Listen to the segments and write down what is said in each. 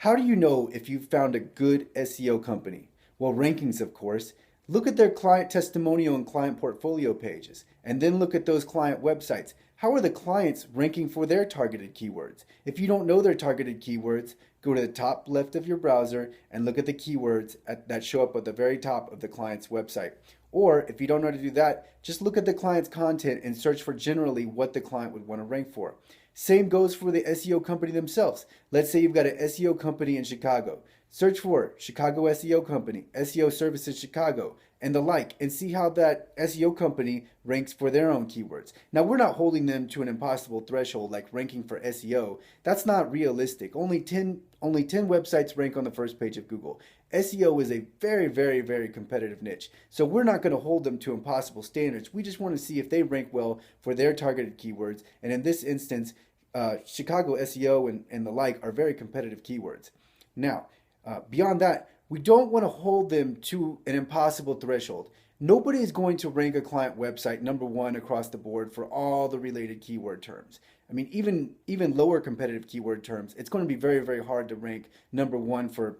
How do you know if you've found a good SEO company? Well, rankings, of course. Look at their client testimonial and client portfolio pages, and then look at those client websites. How are the clients ranking for their targeted keywords? If you don't know their targeted keywords, go to the top left of your browser and look at the keywords that show up at the very top of the client's website. Or if you don't know how to do that, just look at the client's content and search for generally what the client would want to rank for. Same goes for the SEO company themselves. Let's say you've got an SEO company in Chicago. Search for Chicago SEO company, SEO services Chicago, and the like, and see how that SEO company ranks for their own keywords. Now, we're not holding them to an impossible threshold like ranking for SEO. That's not realistic. Only ten websites rank on the first page of Google. SEO is a very, very, very competitive niche. So we're not going to hold them to impossible standards. We just want to see if they rank well for their targeted keywords. And in this instance, Chicago SEO and the like are very competitive keywords. Now, beyond that, we don't want to hold them to an impossible threshold. Nobody is going to rank a client website number one across the board for all the related keyword terms. I mean, even lower competitive keyword terms, it's going to be very, very hard to rank number one for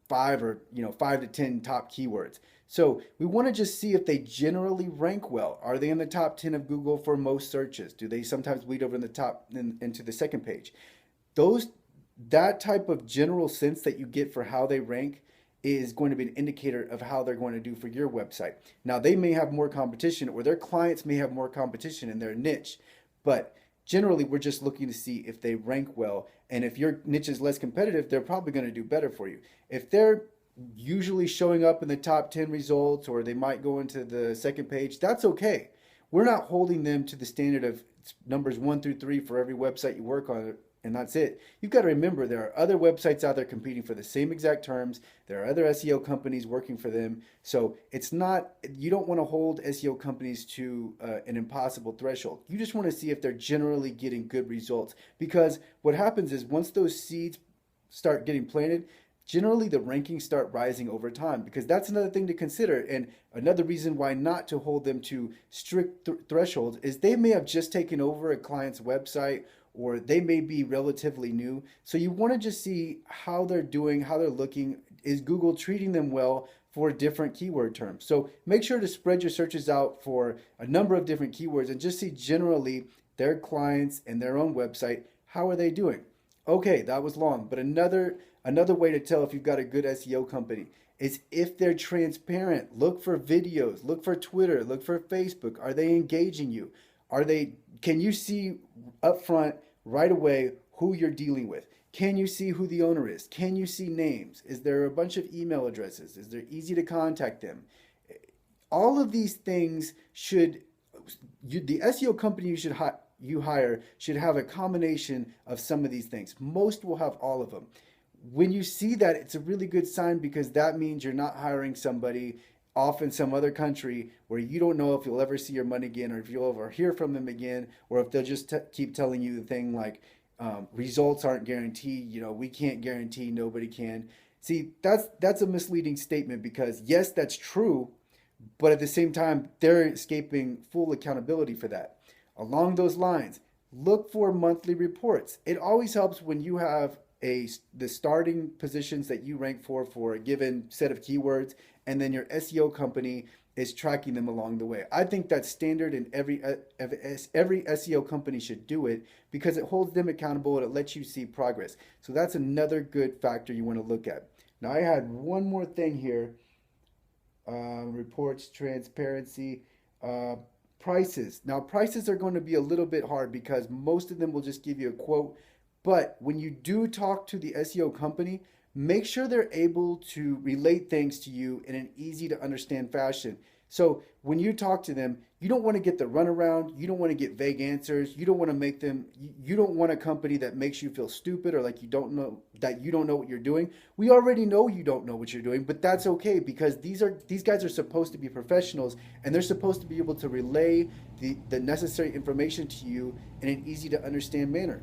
five to 10 top keywords. So we want to just see if they generally rank well. Are they in the top 10 of Google for most searches? Do they sometimes bleed over in the top into the second page? That type of general sense that you get for how they rank is going to be an indicator of how they're going to do for your website. Now, they may have more competition, or their clients may have more competition in their niche, but generally we're just looking to see if they rank well. And if your niche is less competitive, they're probably going to do better for you. If they're usually showing up in the top 10 results, or they might go into the second page, that's okay. We're not holding them to the standard of numbers 1 through 3 for every website you work on, and that's it. You've got to remember there are other websites out there competing for the same exact terms. There are other SEO companies working for them. So you don't want to hold SEO companies to an impossible threshold. You just want to see if they're generally getting good results. Because what happens is once those seeds start getting planted, generally the rankings start rising over time, because that's another thing to consider. And another reason why not to hold them to strict thresholds is they may have just taken over a client's website, or they may be relatively new. So you want to just see how they're doing, how they're looking. Is Google treating them well for different keyword terms? So make sure to spread your searches out for a number of different keywords and just see generally their clients and their own website, how are they doing? Okay, that was long, but another way to tell if you've got a good SEO company is if they're transparent. Look for videos, look for Twitter, look for Facebook. Are they engaging you? Can you see up front right away who you're dealing with? Can you see who the owner is? Can you see names? Is there a bunch of email addresses? Is there easy to contact them? All of these things the SEO company you hire should have a combination of some of these things. Most will have all of them. When you see that, it's a really good sign, because that means you're not hiring somebody off in some other country where you don't know if you'll ever see your money again, or if you'll ever hear from them again, or if they'll just keep telling you the thing like results aren't guaranteed. We can't guarantee, nobody can. See, that's a misleading statement, because yes, that's true, but at the same time, they're escaping full accountability for that. Along those lines, look for monthly reports. It always helps when you have the starting positions that you rank for a given set of keywords, and then your SEO company is tracking them along the way. I think that's standard, and every SEO company should do it, because it holds them accountable and it lets you see progress. So that's another good factor you want to look at. Now, I had one more thing here. Reports, transparency, prices. Now, prices are going to be a little bit hard, because most of them will just give you a quote. But when you do talk to the SEO company, make sure they're able to relate things to you in an easy to understand fashion. So when you talk to them, you don't want to get the runaround. You don't want to get vague answers. You don't want a company that makes you feel stupid, or like you don't know what you're doing. We already know you don't know what you're doing, but that's okay, because these guys are supposed to be professionals, and they're supposed to be able to relay the necessary information to you in an easy to understand manner.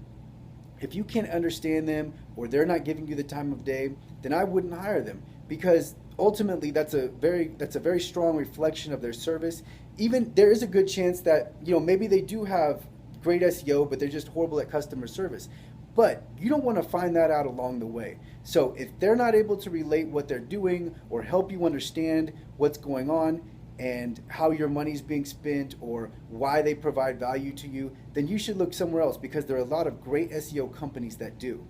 If you can't understand them, or they're not giving you the time of day, then I wouldn't hire them, because ultimately that's a very strong reflection of their service. Even there is a good chance that maybe they do have great SEO, but they're just horrible at customer service. But you don't want to find that out along the way. So if they're not able to relate what they're doing or help you understand what's going on and how your money's being spent or why they provide value to you, then you should look somewhere else because there are a lot of great SEO companies that do.